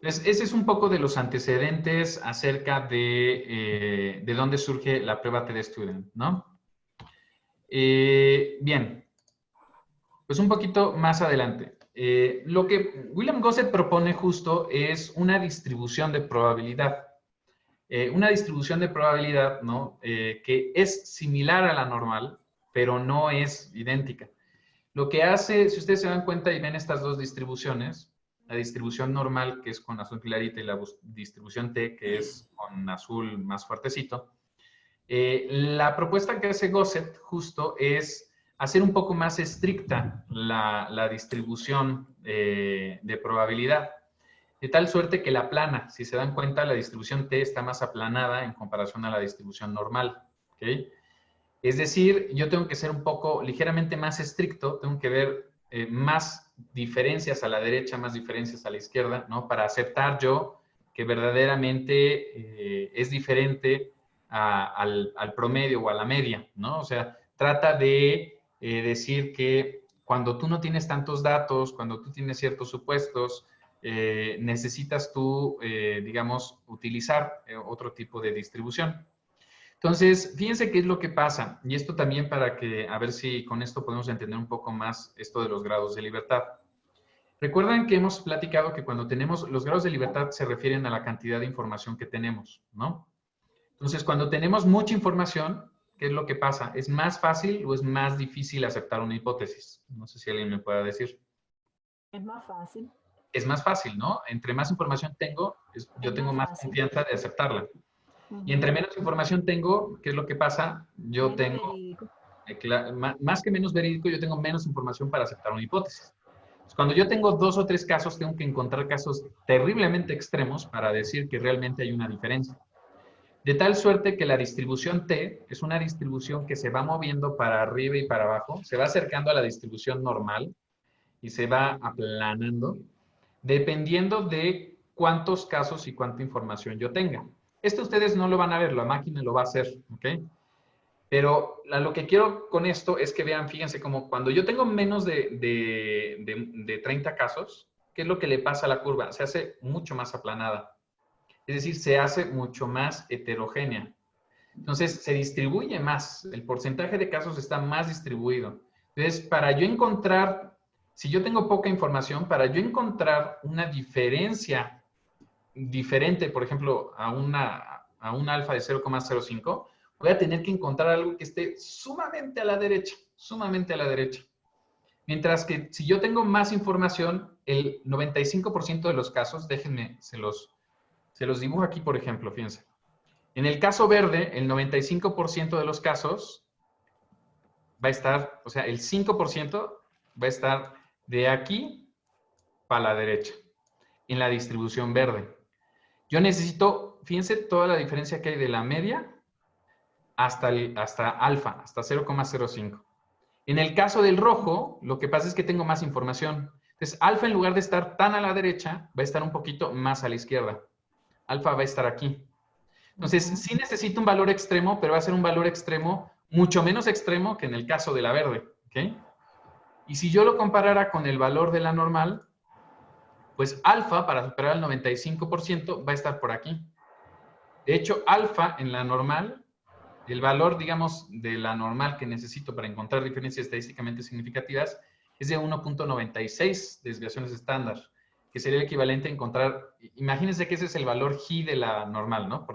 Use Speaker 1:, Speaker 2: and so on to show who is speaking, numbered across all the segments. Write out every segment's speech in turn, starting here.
Speaker 1: Ese es un poco de los antecedentes acerca de dónde surge la prueba TD Student, ¿no? Bien, pues un poquito más adelante. Lo que William Gossett propone justo es una distribución de probabilidad. Una distribución de probabilidad, ¿no? Que es similar a la normal, pero no es idéntica. Lo que hace, si ustedes se dan cuenta y ven estas dos distribuciones, la distribución normal, que es con azul clarita, y la distribución T, que es con azul más fuertecito, la propuesta que hace Gossett justo es hacer un poco más estricta la distribución de probabilidad, de tal suerte que la plana, si se dan cuenta, la distribución T está más aplanada en comparación a la distribución normal. ¿Okay? Es decir, yo tengo que ser un poco ligeramente más estricto, tengo que ver más diferencias a la derecha, más diferencias a la izquierda, ¿no? Para aceptar yo que verdaderamente es diferente al promedio o a la media, ¿no? O sea, trata de decir que cuando tú no tienes tantos datos, cuando tú tienes ciertos supuestos, necesitas tú, digamos, utilizar otro tipo de distribución. Entonces, fíjense qué es lo que pasa, y esto también para que, a ver si con esto podemos entender un poco más esto de los grados de libertad. Recuerdan que hemos platicado que cuando tenemos los grados de libertad se refieren a la cantidad de información que tenemos, ¿no? Entonces, cuando tenemos mucha información, ¿qué es lo que pasa? ¿Es más fácil o es más difícil aceptar una hipótesis? No sé si alguien me pueda decir.
Speaker 2: Es más fácil.
Speaker 1: Es más fácil, ¿no? Entre más información tengo,
Speaker 2: Es
Speaker 1: yo tengo
Speaker 2: más
Speaker 1: más
Speaker 2: fácil.
Speaker 1: confianza de aceptarla. Y entre
Speaker 2: Ujú.
Speaker 1: menos información tengo, ¿qué es lo que pasa? Yo
Speaker 2: Menos
Speaker 1: tengo
Speaker 2: verídico.
Speaker 1: más que menos verídico, yo tengo menos información para aceptar una hipótesis. Pues cuando yo tengo dos o tres casos, tengo que encontrar casos terriblemente extremos para decir que realmente hay una diferencia. De tal suerte que la distribución T es una distribución que se va moviendo para arriba y para abajo, se va acercando a la distribución normal y se va aplanando, dependiendo de cuántos casos y cuánta información yo tenga. Esto ustedes no lo van a ver, la máquina lo va a hacer, ¿ok? Pero lo que quiero con esto es que vean, fíjense, como cuando yo tengo menos de 30 casos, ¿qué es lo que le pasa a la curva? Se hace mucho más aplanada. Es decir, se hace mucho más heterogénea. Entonces, se distribuye más. El porcentaje de casos está más distribuido. Entonces, para yo encontrar, si yo tengo poca información, para yo encontrar una diferencia diferente, por ejemplo, a un alfa de 0,05, voy a tener que encontrar algo que esté sumamente a la derecha, sumamente a la derecha. Mientras que si yo tengo más información, el 95% de los casos, déjenme, se los dibujo aquí, por ejemplo, fíjense. En el caso verde, el 95% de los casos va a estar, o sea, el 5% va a estar de aquí para la derecha, en la distribución verde. Yo necesito, fíjense toda la diferencia que hay de la media hasta alfa, hasta 0,05. En el caso del rojo, lo que pasa es que tengo más información. Entonces, alfa en lugar de estar tan a la derecha, va a estar un poquito más a la izquierda. Alfa va a estar aquí. Entonces,
Speaker 2: Ujú.
Speaker 1: sí necesito un valor extremo, pero va a ser un valor extremo mucho menos extremo que en el caso de la verde. ¿Ok? Y si yo lo comparara con el valor de la normal, pues alfa, para superar el 95%, va a estar por aquí. De hecho, alfa en la normal, el valor, digamos, de la normal que necesito para encontrar diferencias estadísticamente significativas es de 1.96 desviaciones estándar, que sería el equivalente a encontrar, imagínense que ese es el valor G de la normal, ¿no?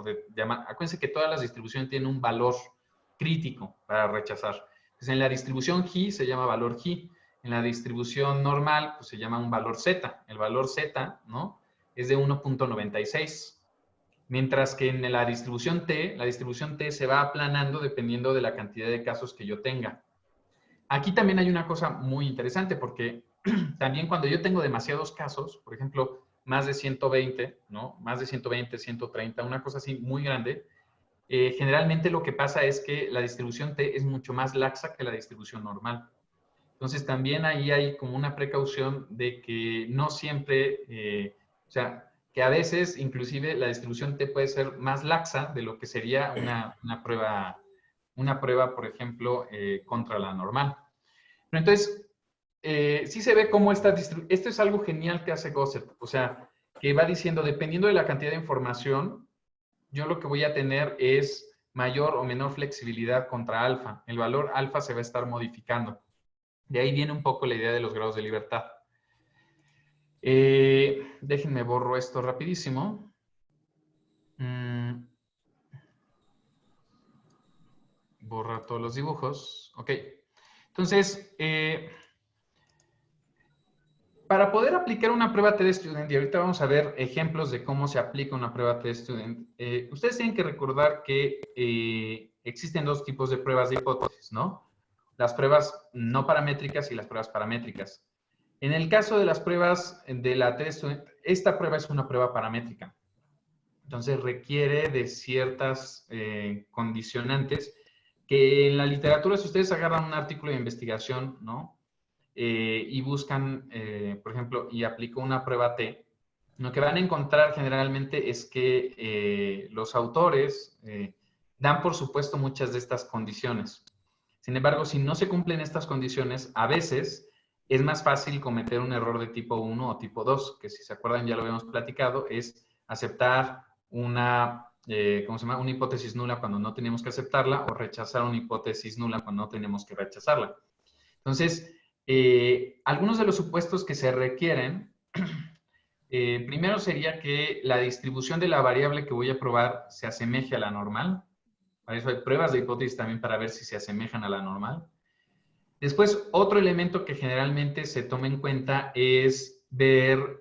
Speaker 1: Acuérdense que todas las distribuciones tienen un valor crítico para rechazar. Entonces, en la distribución G se llama valor G, en la distribución normal pues, se llama un valor Z. El valor Z, ¿no? Es de 1.96. Mientras que en la distribución T se va aplanando dependiendo de la cantidad de casos que yo tenga. Aquí también hay una cosa muy interesante porque también cuando yo tengo demasiados casos, por ejemplo, más de 120, ¿no? Más de 120, 130, una cosa así muy grande, generalmente lo que pasa es que la distribución T es mucho más laxa que la distribución normal. Entonces también ahí hay como una precaución de que no siempre, o sea, que a veces inclusive la distribución T puede ser más laxa de lo que sería una prueba, por ejemplo, contra la normal. Pero entonces, sí se ve cómo esto es algo genial que hace Gossett. O sea, que va diciendo, dependiendo de la cantidad de información, yo lo que voy a tener es mayor o menor flexibilidad contra alfa. El valor alfa se va a estar modificando. De ahí viene un poco la idea de los grados de libertad. Déjenme borro esto rapidísimo. Borrar todos los dibujos. Ok. Entonces, para poder aplicar una prueba TD-Student, y ahorita vamos a ver ejemplos de cómo se aplica una prueba TD-Student, ustedes tienen que recordar que existen dos tipos de pruebas de hipótesis, ¿no? Las pruebas no paramétricas y las pruebas paramétricas. En el caso de las pruebas de la TD-Student, esta prueba es una prueba paramétrica. Entonces requiere de ciertas condicionantes que en la literatura, si ustedes agarran un artículo de investigación, ¿no? Y buscan, por ejemplo, y aplico una prueba T, lo que van a encontrar generalmente es que los autores dan por supuesto muchas de estas condiciones. Sin embargo, si no se cumplen estas condiciones, a veces es más fácil cometer un error de tipo 1 o tipo 2, que si se acuerdan ya lo habíamos platicado, es aceptar una, ¿cómo se llama? Una hipótesis nula cuando no tenemos que aceptarla o rechazar una hipótesis nula cuando no tenemos que rechazarla. Entonces, algunos de los supuestos que se requieren, primero sería que la distribución de la variable que voy a probar se asemeje a la normal. Para eso hay pruebas de hipótesis también para ver si se asemejan a la normal. Después, otro elemento que generalmente se toma en cuenta es ver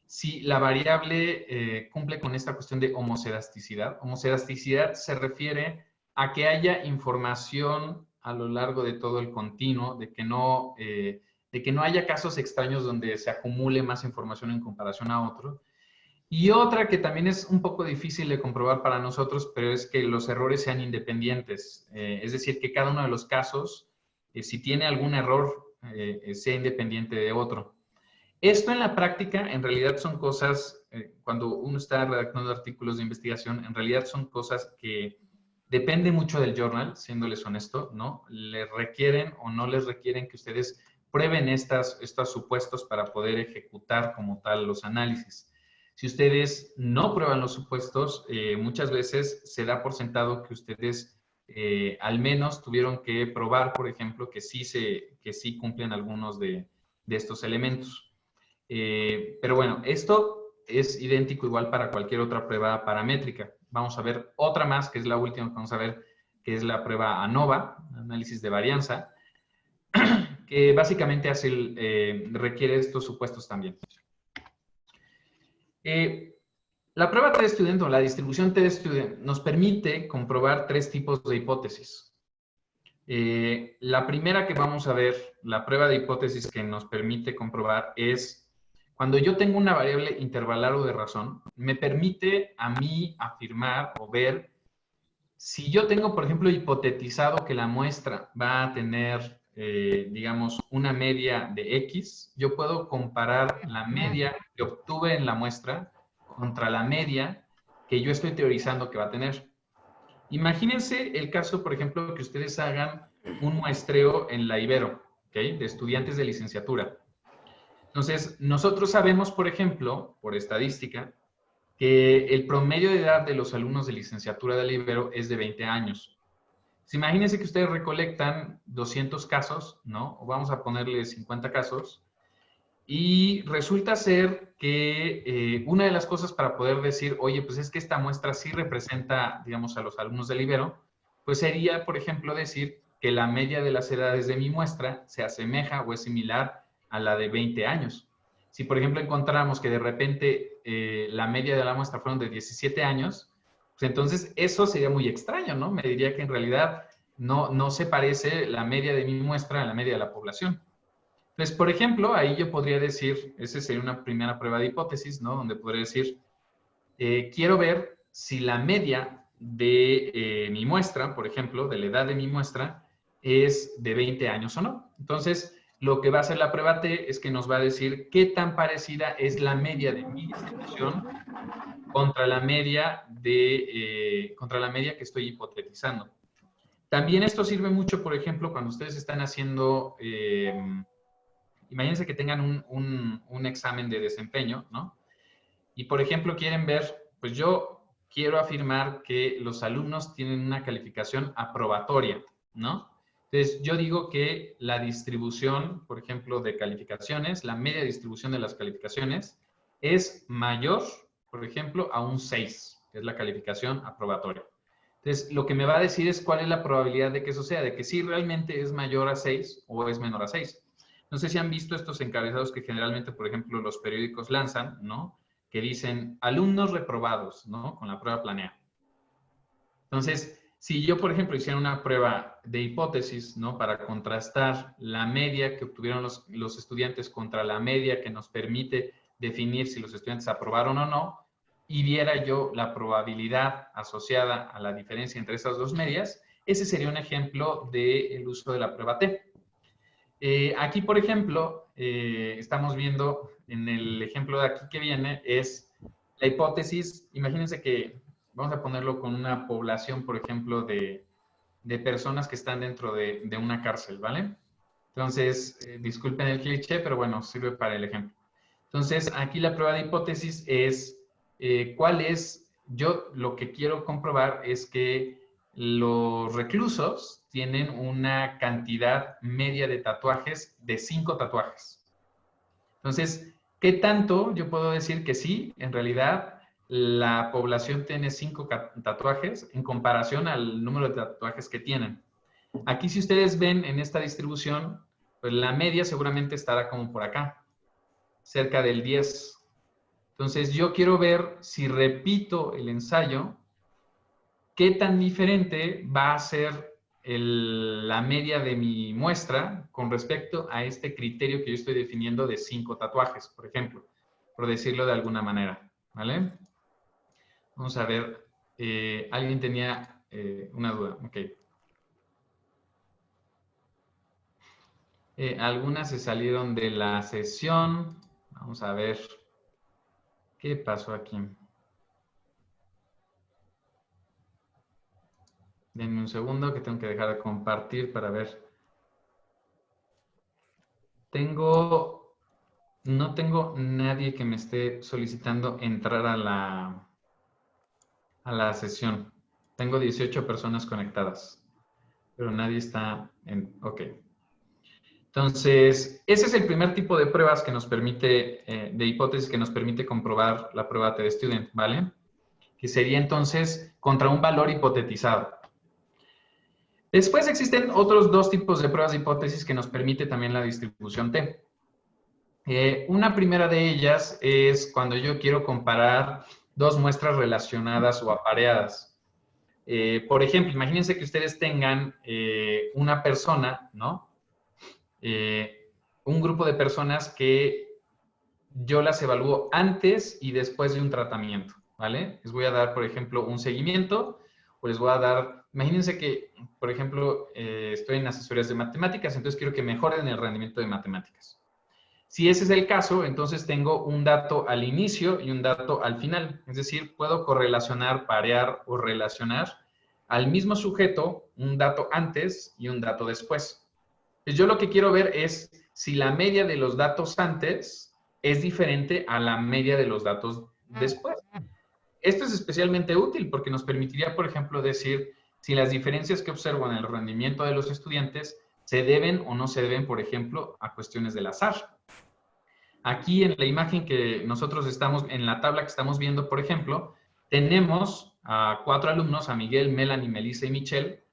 Speaker 1: si la variable cumple con esta cuestión de homocedasticidad. Homocedasticidad se refiere a que haya información a lo largo de todo el continuo, de que no haya casos extraños donde se acumule más información en comparación a otro. Y otra que también es un poco difícil de comprobar para nosotros, pero es que los errores sean independientes. Es decir, que cada uno de los casos, si tiene algún error, sea independiente de otro. Esto en la práctica, en realidad son cosas, cuando uno está redactando artículos de investigación, en realidad son cosas que depende mucho del journal, siéndoles honesto, ¿no? Les requieren o no les requieren que ustedes prueben estos supuestos para poder ejecutar como tal los análisis. Si ustedes no prueban los supuestos, muchas veces se da por sentado que ustedes al menos tuvieron que probar, por ejemplo, que sí cumplen algunos de estos elementos. Pero bueno, esto es idéntico igual para cualquier otra prueba paramétrica. Vamos a ver otra más, que es la última que vamos a ver, que es la prueba ANOVA, análisis de varianza, que básicamente requiere estos supuestos también. La prueba TD-Student o la distribución TD-Student nos permite comprobar tres tipos de hipótesis. La primera que vamos a ver, la prueba de hipótesis que nos permite comprobar es cuando yo tengo una variable intervalar o de razón, me permite a mí afirmar o ver si yo tengo, por ejemplo, hipotetizado que la muestra va a tener, digamos, una media de X, yo puedo comparar la media que obtuve en la muestra contra la media que yo estoy teorizando que va a tener. Imagínense el caso, por ejemplo, que ustedes hagan un muestreo en la Ibero, ¿okay? De estudiantes de licenciatura. Entonces, nosotros sabemos, por ejemplo, por estadística, que el promedio de edad de los alumnos de licenciatura de la Ibero es de 20 años. Pues imagínense que ustedes recolectan 200 casos, ¿no? O vamos a ponerle 50 casos. Y resulta ser que una de las cosas para poder decir, oye, pues es que esta muestra sí representa, digamos, a los alumnos del Ibero, pues sería, por ejemplo, decir que la media de las edades de mi muestra se asemeja o es similar a la de 20 años. Si, por ejemplo, encontramos que de repente la media de la muestra fueron de 17 años, pues entonces eso sería muy extraño, ¿no? Me diría que en realidad no se parece la media de mi muestra a la media de la población. Entonces, por ejemplo, ahí yo podría decir, esa sería una primera prueba de hipótesis, ¿no? Donde podría decir, quiero ver si la media de mi muestra, por ejemplo, de la edad de mi muestra, es de 20 años o no. Entonces, lo que va a hacer la prueba T es que nos va a decir qué tan parecida es la media de mi distribución contra la media que estoy hipotetizando. También esto sirve mucho, por ejemplo, cuando ustedes están haciendo imagínense que tengan un examen de desempeño, ¿no? Y, por ejemplo, quieren ver, pues yo quiero afirmar que los alumnos tienen una calificación aprobatoria, ¿no? Entonces, yo digo que la distribución, por ejemplo, de calificaciones, la media distribución de las calificaciones es mayor, por ejemplo, a un 6, que es la calificación aprobatoria. Entonces, lo que me va a decir es cuál es la probabilidad de que eso sea, de que si realmente es mayor a 6 o es menor a 6. No sé si han visto estos encabezados que generalmente, por ejemplo, los periódicos lanzan, ¿no? Que dicen alumnos reprobados, ¿no? Con la prueba planeada. Entonces, si yo, por ejemplo, hiciera una prueba de hipótesis, ¿no? Para contrastar la media que obtuvieron los estudiantes contra la media que nos permite definir si los estudiantes aprobaron o no, y viera yo la probabilidad asociada a la diferencia entre esas dos medias, ese sería un ejemplo del uso de la prueba T. Aquí, por ejemplo, estamos viendo en el ejemplo de aquí que viene, es la hipótesis. Imagínense que vamos a ponerlo con una población, por ejemplo, de personas que están dentro de una cárcel, ¿vale? Entonces, disculpen el cliché, pero bueno, sirve para el ejemplo. Entonces, aquí la prueba de hipótesis es cuál es, yo lo que quiero comprobar es que los reclusos tienen una cantidad media de tatuajes de 5 tatuajes. Entonces, ¿qué tanto yo puedo decir que sí, en realidad la población tiene 5 tatuajes en comparación al número de tatuajes que tienen? Aquí, si ustedes ven en esta distribución, pues la media seguramente estará como por acá, cerca del 10. Entonces, yo quiero ver si repito el ensayo, qué tan diferente va a ser la media de mi muestra con respecto a este criterio que yo estoy definiendo de 5 tatuajes, por ejemplo, por decirlo de alguna manera, ¿vale? Vamos a ver, alguien tenía una duda, ok. Algunas se salieron de la sesión, vamos a ver qué pasó aquí. Denme un segundo que tengo que dejar de compartir para ver. No tengo nadie que me esté solicitando entrar a la sesión. Tengo 18 personas conectadas, pero nadie está en... Ok. Entonces, ese es el primer tipo de pruebas que nos permite, de hipótesis que nos permite comprobar la prueba TD-Student, ¿vale? Que sería entonces contra un valor hipotetizado. Después existen otros dos tipos de pruebas de hipótesis que nos permite también la distribución T. Una primera de ellas es cuando yo quiero comparar dos muestras relacionadas o apareadas. Por ejemplo, imagínense que ustedes tengan una persona, ¿no? Un grupo de personas que yo las evalúo antes y después de un tratamiento, ¿vale? Les voy a dar, por ejemplo, un seguimiento o les voy a dar, imagínense que, por ejemplo, estoy en asesorías de matemáticas, entonces quiero que mejoren el rendimiento de matemáticas. Si ese es el caso, entonces tengo un dato al inicio y un dato al final. Es decir, puedo correlacionar, parear o relacionar al mismo sujeto un dato antes y un dato después. Entonces, yo lo que quiero ver es si la media de los datos antes es diferente a la media de los datos después. Esto es especialmente útil porque nos permitiría, por ejemplo, decir si las diferencias que observo en el rendimiento de los estudiantes se deben o no se deben, por ejemplo, a cuestiones del azar. Aquí en la imagen que nosotros estamos, en la tabla que estamos viendo, por ejemplo, tenemos a 4 alumnos, a Miguel, Melanie, Melissa y Michelle,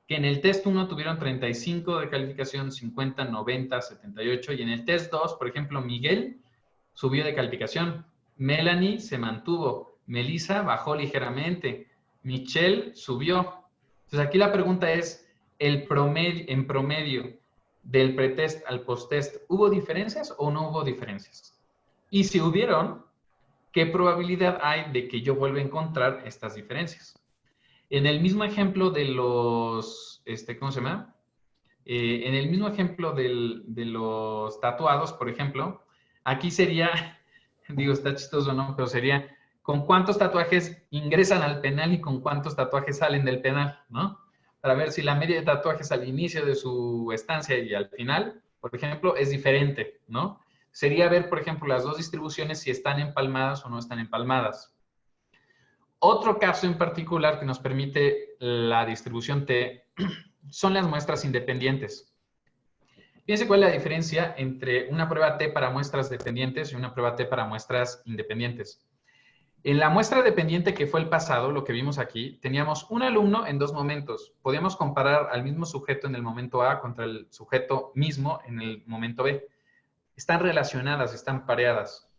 Speaker 1: que en el test 1 tuvieron 35 de calificación, 50, 90, 78, y en el test 2, por ejemplo, Miguel subió de calificación, Melanie se mantuvo, Melissa bajó ligeramente, Michelle subió. Entonces aquí la pregunta es, en promedio, del pretest al posttest, ¿hubo diferencias o no hubo diferencias? Y si hubieron, ¿qué probabilidad hay de que yo vuelva a encontrar estas diferencias? En el mismo ejemplo de los, ¿cómo se llama? En el mismo ejemplo de los tatuados, por ejemplo, aquí sería, digo, está chistoso, ¿no? Pero sería, ¿con cuántos tatuajes ingresan al penal y con cuántos tatuajes salen del penal, ¿no? Para ver si la media de tatuajes al inicio de su estancia y al final por ejemplo, es diferente, ¿no? Sería ver, por ejemplo, las dos distribuciones si están empalmadas o no están empalmadas. Otro caso en particular que nos permite la distribución T son las muestras independientes. Fíjense cuál es la diferencia entre una prueba T para muestras dependientes y una prueba T para muestras independientes. En la muestra dependiente que fue el pasado, lo que vimos aquí, teníamos un alumno en dos momentos. Podíamos comparar al mismo sujeto en el momento A contra el sujeto mismo en el momento B. Están relacionadas, están pareadas.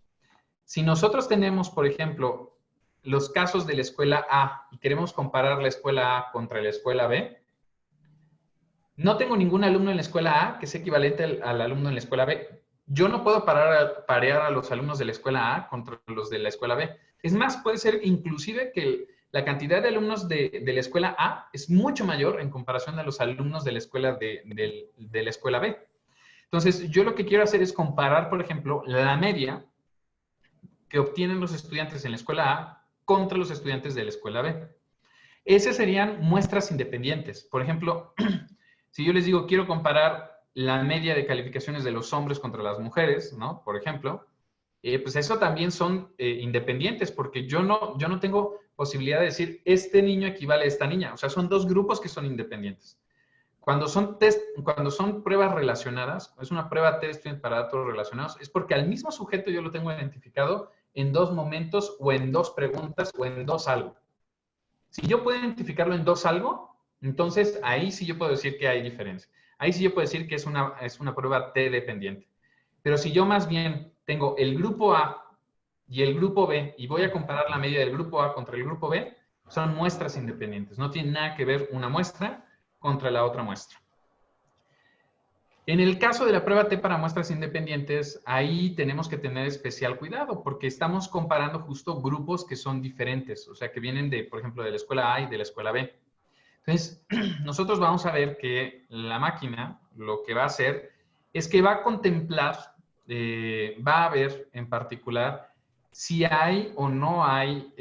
Speaker 1: Si nosotros tenemos, por ejemplo, los casos de la escuela A y queremos comparar la escuela A contra la escuela B, no tengo ningún alumno en la escuela A que sea equivalente al alumno en la escuela B. Yo no puedo parear a los alumnos de la escuela A contra los de la escuela B. Es más, puede ser inclusive que la cantidad de alumnos de la escuela A es mucho mayor en comparación a los alumnos de la escuela de la escuela B. Entonces, yo lo que quiero hacer es comparar, por ejemplo, la media que obtienen los estudiantes en la escuela A contra los estudiantes de la escuela B. Esas serían muestras independientes. Por ejemplo, si yo les digo, quiero comparar la media de calificaciones de los hombres contra las mujeres, ¿no? Por ejemplo, pues eso también son independientes, porque yo no tengo posibilidad de decir, este niño equivale a esta niña. O sea, son dos grupos que son independientes. Cuando son pruebas relacionadas, es una prueba test para datos relacionados, es porque al mismo sujeto yo lo tengo identificado en dos momentos o en dos preguntas o en dos algo. Si yo puedo identificarlo en dos algo, entonces ahí sí yo puedo decir que hay diferencia. Ahí sí yo puedo decir que es una prueba T dependiente. Pero si yo más bien tengo el grupo A y el grupo B y voy a comparar la media del grupo A contra el grupo B, son muestras independientes. No tiene nada que ver una muestra contra la otra muestra. En el caso de la prueba T para muestras independientes, ahí tenemos que tener especial cuidado porque estamos comparando justo grupos que son diferentes, o sea, que vienen de, por ejemplo, de la escuela A y de la escuela B. Entonces, nosotros vamos a ver que la máquina lo que va a hacer es que va a contemplar, va a ver en particular si hay o no hay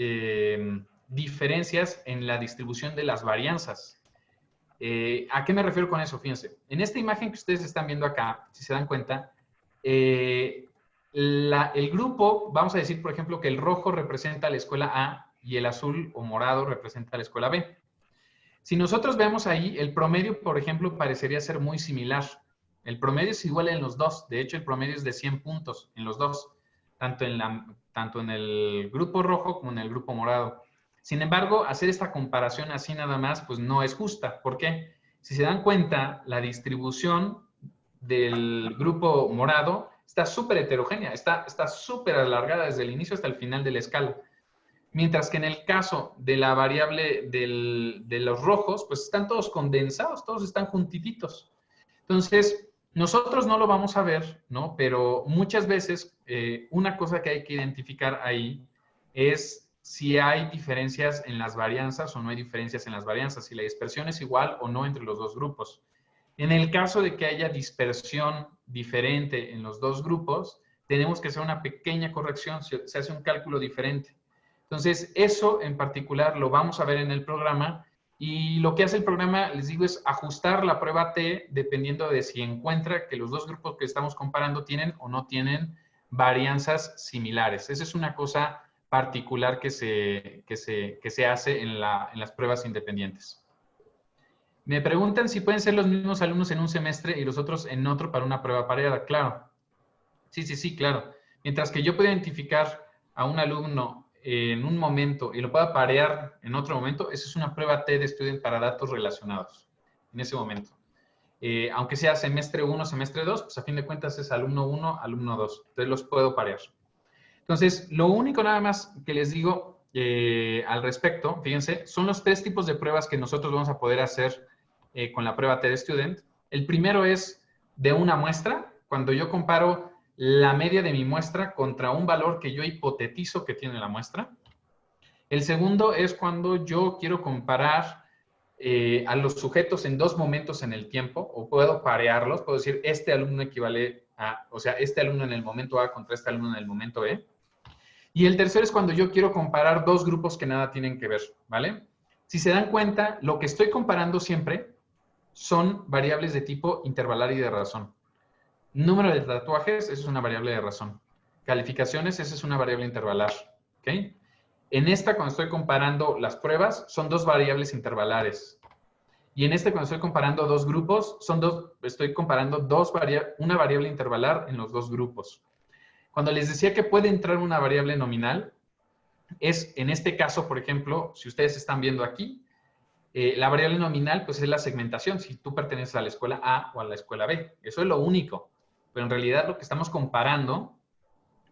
Speaker 1: diferencias en la distribución de las varianzas. ¿A qué me refiero con eso? Fíjense, en esta imagen que ustedes están viendo acá, si se dan cuenta, el grupo, vamos a decir, por ejemplo, que el rojo representa a la escuela A y el azul o morado representa a la escuela B. Si nosotros vemos ahí, el promedio, por ejemplo, parecería ser muy similar. El promedio es igual en los dos. De hecho, el promedio es de 100 puntos en los dos, tanto en el grupo rojo como en el grupo morado. Sin embargo, hacer esta comparación así nada más, pues no es justa. ¿Por qué? Si se dan cuenta, la distribución del grupo morado está súper heterogénea, está súper alargada desde el inicio hasta el final de la escala. Mientras que en el caso de la variable de los rojos, pues están todos condensados, todos están juntititos. Entonces, nosotros no lo vamos a ver, ¿no? Pero muchas veces una cosa que hay que identificar ahí es si hay diferencias en las varianzas o no hay diferencias en las varianzas, si la dispersión es igual o no entre los dos grupos. En el caso de que haya dispersión diferente en los dos grupos, tenemos que hacer una pequeña corrección, se hace un cálculo diferente. Entonces, eso en particular lo vamos a ver en el programa y lo que hace el programa, les digo, es ajustar la prueba T dependiendo de si encuentra que los dos grupos que estamos comparando tienen o no tienen varianzas similares. Esa es una cosa particular que se hace en las pruebas independientes. Me preguntan si pueden ser los mismos alumnos en un semestre y los otros en otro para una prueba pareada. Claro. Sí, claro. Mientras que yo pueda identificar a un alumno en un momento y lo pueda parear en otro momento, eso es una prueba T de Student para datos relacionados en ese momento. Aunque sea semestre 1, semestre 2, pues a fin de cuentas es alumno 1, alumno 2. Entonces los puedo parear. Entonces, lo único nada más que les digo al respecto, fíjense, son los tres tipos de pruebas que nosotros vamos a poder hacer con la prueba T de Student. El primero es de una muestra, cuando yo comparo la media de mi muestra contra un valor que yo hipotetizo que tiene la muestra. El segundo es cuando yo quiero comparar a los sujetos en dos momentos en el tiempo, o puedo parearlos, puedo decir, este alumno equivale a, o sea, este alumno en el momento A contra este alumno en el momento B. Y el tercero es cuando yo quiero comparar dos grupos que nada tienen que ver, ¿vale? Si se dan cuenta, lo que estoy comparando siempre son variables de tipo intervalar y de razón. Número de tatuajes, esa es una variable de razón. Calificaciones, esa es una variable intervalar. ¿Ok? En esta, cuando estoy comparando las pruebas, son dos variables intervalares. Y en este, cuando estoy comparando dos grupos, estoy comparando una variable intervalar en los dos grupos. Cuando les decía que puede entrar una variable nominal, es en este caso, por ejemplo, si ustedes están viendo aquí, la variable nominal pues es la segmentación, si tú perteneces a la escuela A o a la escuela B. Eso es lo único. Pero en realidad lo que estamos comparando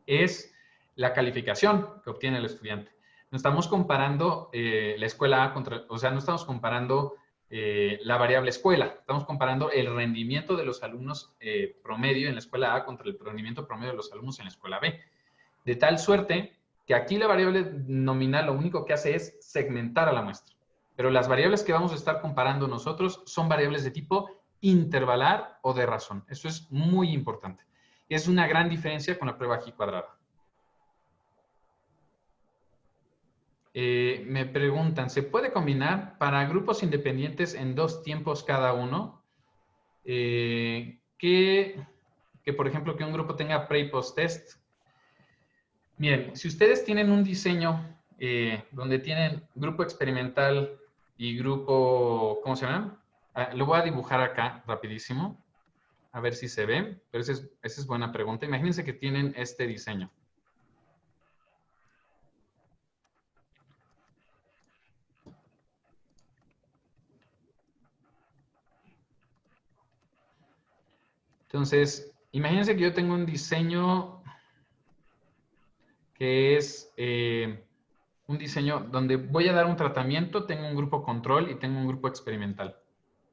Speaker 1: es la calificación que obtiene el estudiante. No estamos comparando la escuela A contra, o sea, no estamos comparando la variable escuela, estamos comparando el rendimiento de los alumnos promedio en la escuela A contra el rendimiento promedio de los alumnos en la escuela B. De tal suerte que aquí la variable nominal lo único que hace es segmentar a la muestra. Pero las variables que vamos a estar comparando nosotros son variables de tipo intervalar o de razón. Eso es muy importante. Es una gran diferencia con la prueba G cuadrada. Me preguntan, ¿se puede combinar para grupos independientes en 2 tiempos cada uno? Que, por ejemplo, que un grupo tenga pre y post test. Miren, si ustedes tienen un diseño donde tienen grupo experimental y grupo, ¿cómo se llama? Lo voy a dibujar acá rapidísimo, a ver si se ve, pero esa es buena pregunta. Imagínense que tienen este diseño. Entonces, imagínense que yo tengo un diseño que es un diseño donde voy a dar un tratamiento, tengo un grupo control y tengo un grupo experimental.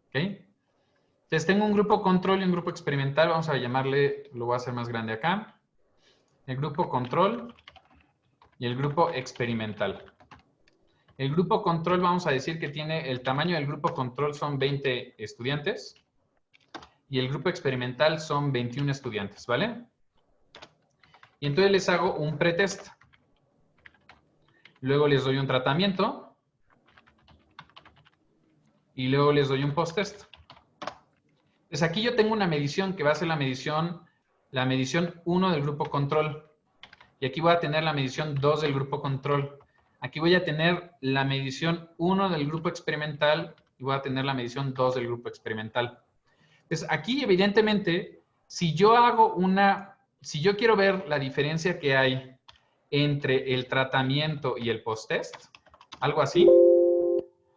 Speaker 1: ¿Ok? Entonces, tengo un grupo control y un grupo experimental. Vamos a llamarle, lo voy a hacer más grande acá. El grupo control y el grupo experimental. El grupo control, vamos a decir que tiene, el tamaño del grupo control son 20 estudiantes y el grupo experimental son 21 estudiantes, ¿vale? Y entonces les hago un pretest. Luego les doy un tratamiento y luego les doy un post-test. Pues aquí yo tengo una medición que va a ser la medición 1 del grupo control. Y aquí voy a tener la medición 2 del grupo control. Aquí voy a tener la medición 1 del grupo experimental y voy a tener la medición 2 del grupo experimental. Entonces, aquí evidentemente, si yo quiero ver la diferencia que hay entre el tratamiento y el post-test, algo así,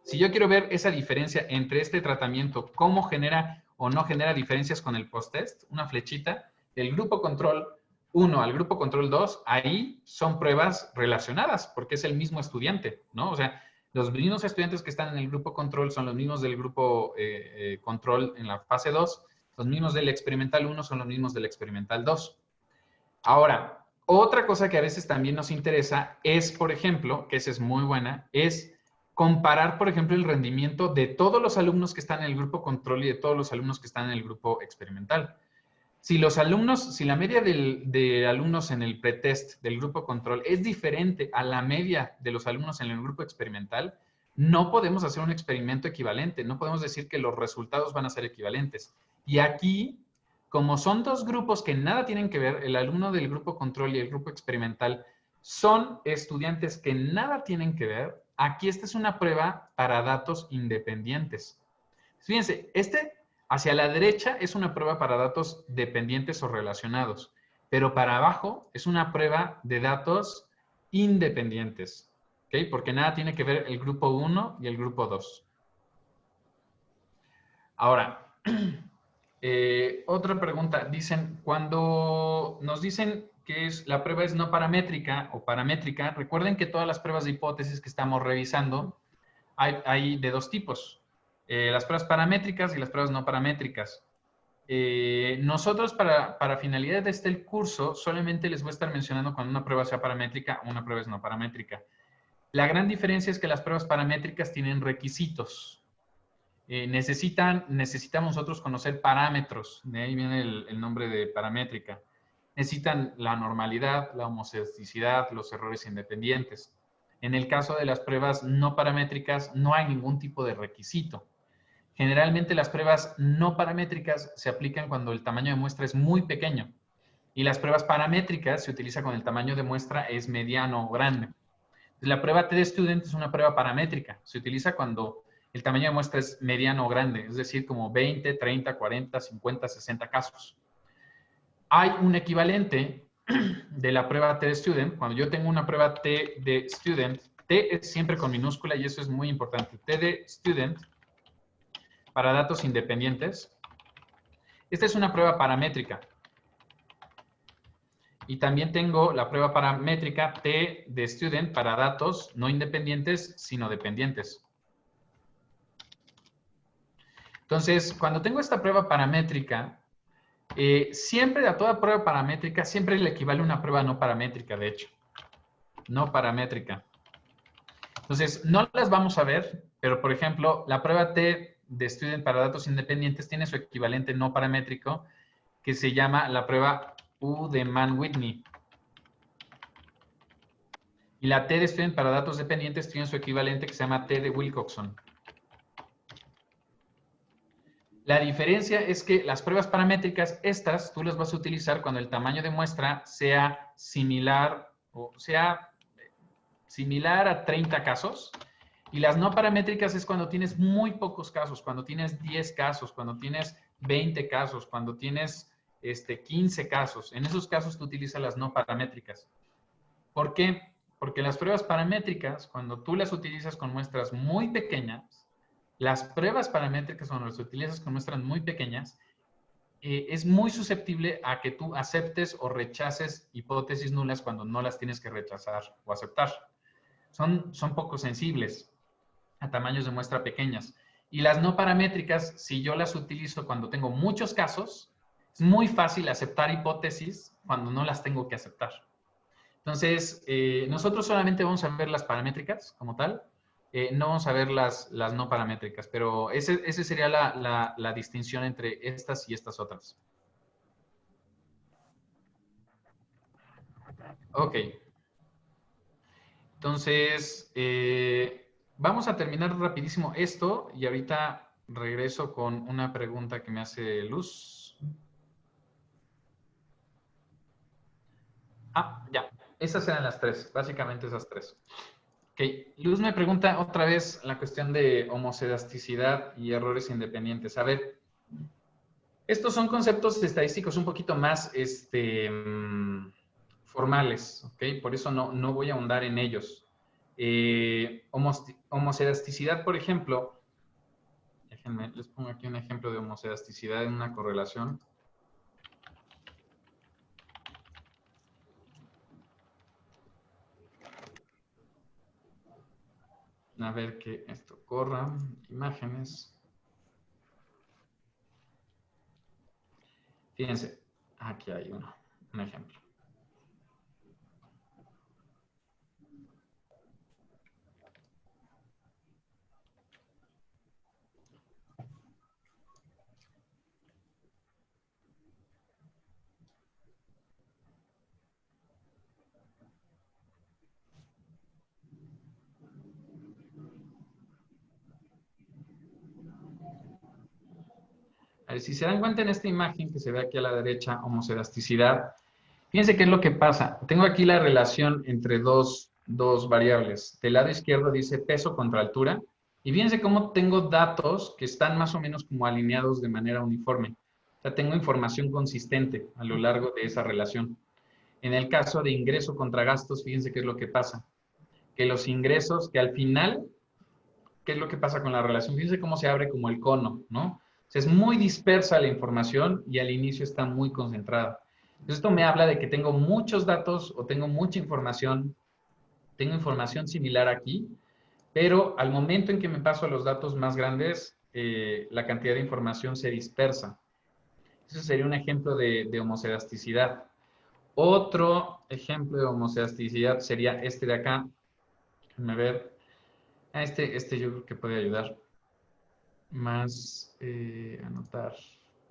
Speaker 1: si yo quiero ver esa diferencia entre este tratamiento, cómo genera o no genera diferencias con el post-test, una flechita, del grupo control 1 al grupo control 2, ahí son pruebas relacionadas, porque es el mismo estudiante, ¿no? O sea, los mismos estudiantes que están en el grupo control son los mismos del grupo control en la fase 2, los mismos del experimental 1 son los mismos del experimental 2. Ahora, otra cosa que a veces también nos interesa es, por ejemplo, que esa es muy buena, es comparar, por ejemplo, el rendimiento de todos los alumnos que están en el grupo control y de todos los alumnos que están en el grupo experimental. Si la media de alumnos en el pretest del grupo control es diferente a la media de los alumnos en el grupo experimental, no podemos hacer un experimento equivalente, no podemos decir que los resultados van a ser equivalentes. Y aquí, como son dos grupos que nada tienen que ver, el alumno del grupo control y el grupo experimental son estudiantes que nada tienen que ver, aquí esta es una prueba para datos independientes. Fíjense, hacia la derecha es una prueba para datos dependientes o relacionados, pero para abajo es una prueba de datos independientes, ¿ok? Porque nada tiene que ver el grupo 1 y el grupo 2. Ahora, otra pregunta. Dicen, cuando nos dicen que la prueba es no paramétrica o paramétrica, recuerden que todas las pruebas de hipótesis que estamos revisando hay de dos tipos. Las pruebas paramétricas y las pruebas no paramétricas. Nosotros para finalidades de este curso solamente les voy a estar mencionando cuando una prueba sea paramétrica o una prueba es no paramétrica. La gran diferencia es que las pruebas paramétricas tienen requisitos. Necesitamos nosotros conocer parámetros, de ahí viene el nombre de paramétrica. Necesitan la normalidad, la homocesticidad, los errores independientes. En el caso de las pruebas no paramétricas no hay ningún tipo de requisito. Generalmente las pruebas no paramétricas se aplican cuando el tamaño de muestra es muy pequeño. Y las pruebas paramétricas se utiliza cuando el tamaño de muestra es mediano o grande. La prueba TD-Student es una prueba paramétrica. Se utiliza cuando el tamaño de muestra es mediano o grande, es decir, como 20, 30, 40, 50, 60 casos. Hay un equivalente de la prueba TD-Student. Cuando yo tengo una prueba TD-Student, T es siempre con minúscula y eso es muy importante. TD-Student para datos independientes. Esta es una prueba paramétrica. Y también tengo la prueba paramétrica T de student para datos no independientes, sino dependientes. Entonces, cuando tengo esta prueba paramétrica, siempre a toda prueba paramétrica, siempre le equivale una prueba no paramétrica, de hecho. No paramétrica. Entonces, no las vamos a ver, pero por ejemplo, la prueba T de student para datos independientes tiene su equivalente no paramétrico, que se llama la prueba U de Mann-Whitney. Y la T de student para datos dependientes tiene su equivalente que se llama T de Wilcoxon. La diferencia es que las pruebas paramétricas, estas tú las vas a utilizar cuando el tamaño de muestra sea similar a 30 casos. Y las no paramétricas es cuando tienes muy pocos casos, cuando tienes 10 casos, cuando tienes 20 casos, cuando tienes 15 casos. En esos casos tú utilizas las no paramétricas. ¿Por qué? Porque las pruebas paramétricas, cuando tú las utilizas con muestras muy pequeñas, las pruebas paramétricas cuando las utilizas con muestras muy pequeñas, es muy susceptible a que tú aceptes o rechaces hipótesis nulas cuando no las tienes que rechazar o aceptar. Son poco sensibles a tamaños de muestra pequeñas. Y las no paramétricas, si yo las utilizo cuando tengo muchos casos, es muy fácil aceptar hipótesis cuando no las tengo que aceptar. Entonces, nosotros solamente vamos a ver las paramétricas como tal, no vamos a ver las no paramétricas, pero ese sería la distinción entre estas y estas otras. Ok. Entonces, vamos a terminar rapidísimo esto y ahorita regreso con una pregunta que me hace Luz. Ah, ya. Esas eran las tres, básicamente esas tres. Ok, Luz me pregunta otra vez la cuestión de homocedasticidad y errores independientes. A ver, estos son conceptos estadísticos un poquito más formales, ¿ok? Por eso no voy a ahondar en ellos. Homocedasticidad, por ejemplo, déjenme, les pongo aquí un ejemplo de homocedasticidad en una correlación. A ver que esto corra, imágenes. Fíjense, aquí hay un ejemplo. A ver, si se dan cuenta en esta imagen que se ve aquí a la derecha, homocedasticidad, fíjense qué es lo que pasa. Tengo aquí la relación entre dos variables. Del lado izquierdo dice peso contra altura. Y fíjense cómo tengo datos que están más o menos como alineados de manera uniforme. O sea, tengo información consistente a lo largo de esa relación. En el caso de ingreso contra gastos, fíjense qué es lo que pasa. Que los ingresos, que al final, ¿qué es lo que pasa con la relación? Fíjense cómo se abre como el cono, ¿no? O sea, es muy dispersa la información y al inicio está muy concentrada. Entonces, esto me habla de que tengo muchos datos o tengo mucha información, tengo información similar aquí, pero al momento en que me paso a los datos más grandes, la cantidad de información se dispersa. Ese sería un ejemplo de homocedasticidad. Otro ejemplo de homocedasticidad sería este de acá. Déjenme ver. Este yo creo que puede ayudar más anotar.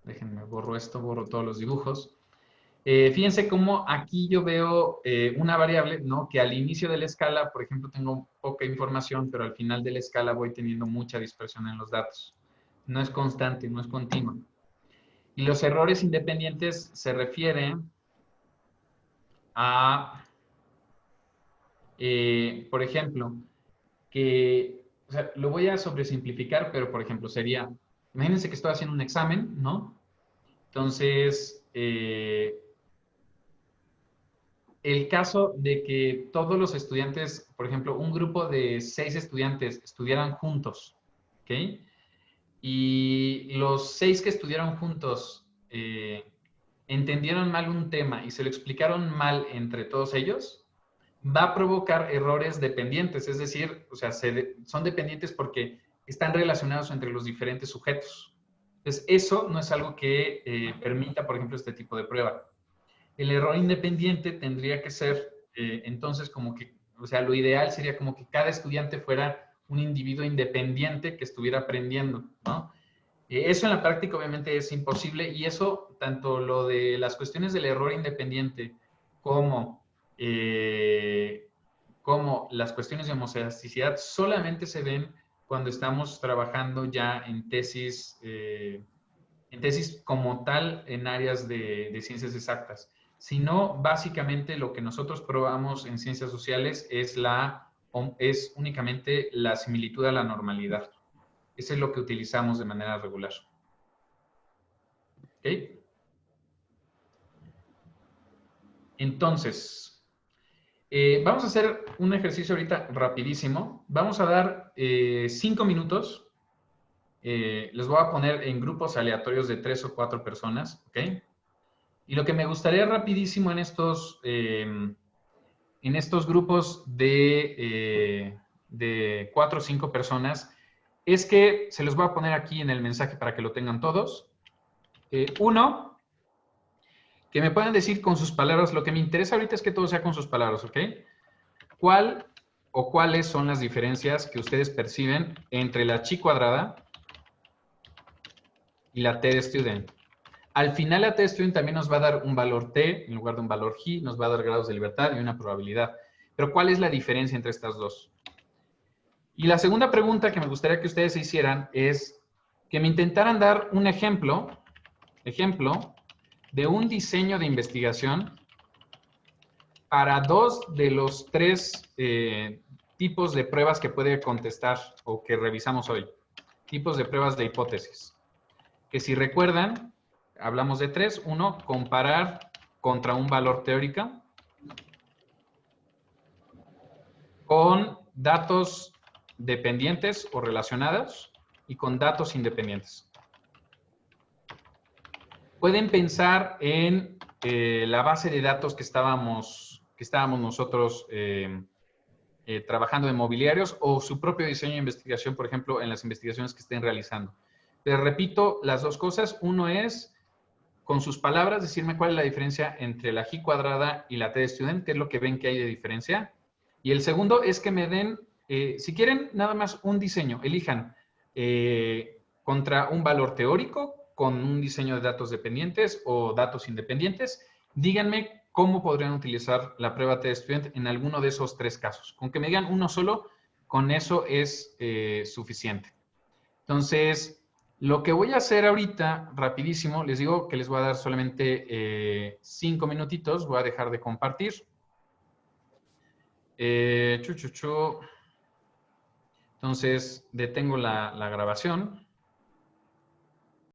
Speaker 1: Déjenme, borro esto, borro todos los dibujos. Fíjense cómo aquí yo veo una variable, ¿no? Que al inicio de la escala, por ejemplo, tengo poca información, pero al final de la escala voy teniendo mucha dispersión en los datos. no es constante, no es continua. Y los errores independientes se refieren a, por ejemplo, que, o sea, lo voy a sobresimplificar, pero por ejemplo sería, imagínense que estoy haciendo un examen, ¿no? Entonces, el caso de que todos los estudiantes, por ejemplo, un grupo de 6 estudiantes estudiaran juntos, ¿ok? Y los 6 que estudiaron juntos entendieron mal un tema y se lo explicaron mal entre todos ellos, va a provocar errores dependientes, es decir, o sea, son dependientes porque están relacionados entre los diferentes sujetos. Entonces, eso no es algo que permita, por ejemplo, este tipo de prueba. El error independiente tendría que ser, entonces, como que, o sea, lo ideal sería como que cada estudiante fuera un individuo independiente que estuviera aprendiendo, ¿no? Eso en la práctica obviamente es imposible y eso, tanto lo de las cuestiones del error independiente como, como las cuestiones de homocedasticidad solamente se ven cuando estamos trabajando ya en tesis como tal en áreas de ciencias exactas. Sino, básicamente lo que nosotros probamos en ciencias sociales es únicamente la similitud a la normalidad. Eso es lo que utilizamos de manera regular. ¿Ok? Entonces, vamos a hacer un ejercicio ahorita rapidísimo. Vamos a dar 5 minutos. Les voy a poner en grupos aleatorios de 3 o 4 personas. ¿Ok? Y lo que me gustaría rapidísimo en estos grupos de 4 o 5 personas es que se los voy a poner aquí en el mensaje para que lo tengan todos. Uno, que me puedan decir con sus palabras, lo que me interesa ahorita es que todo sea con sus palabras, ¿ok? ¿Cuál o cuáles son las diferencias que ustedes perciben entre la chi cuadrada y la t de student? Al final la t de student también nos va a dar un valor t en lugar de un valor g, nos va a dar grados de libertad y una probabilidad. Pero ¿cuál es la diferencia entre estas dos? Y la segunda pregunta que me gustaría que ustedes se hicieran es que me intentaran dar un ejemplo de un diseño de investigación para 2 de los 3 tipos de pruebas que puede contestar o que revisamos hoy. Tipos de pruebas de hipótesis. Que si recuerdan, hablamos de 3. 1, comparar contra un valor teórico con datos dependientes o relacionados y con datos independientes. Pueden pensar en la base de datos que estábamos nosotros trabajando de mobiliarios o su propio diseño de investigación, por ejemplo, en las investigaciones que estén realizando. Pero repito las dos cosas. Uno es, con sus palabras, decirme cuál es la diferencia entre la G cuadrada y la T de student, qué es lo que ven que hay de diferencia. Y el segundo es que me den, si quieren, nada más un diseño. Elijan contra un valor teórico, con un diseño de datos dependientes o datos independientes. Díganme cómo podrían utilizar la prueba T de student en alguno de esos 3 casos. Con que me digan uno solo, con eso es suficiente. Entonces, lo que voy a hacer ahorita, rapidísimo, les digo que les voy a dar solamente 5 minutitos, voy a dejar de compartir. Entonces, detengo la grabación.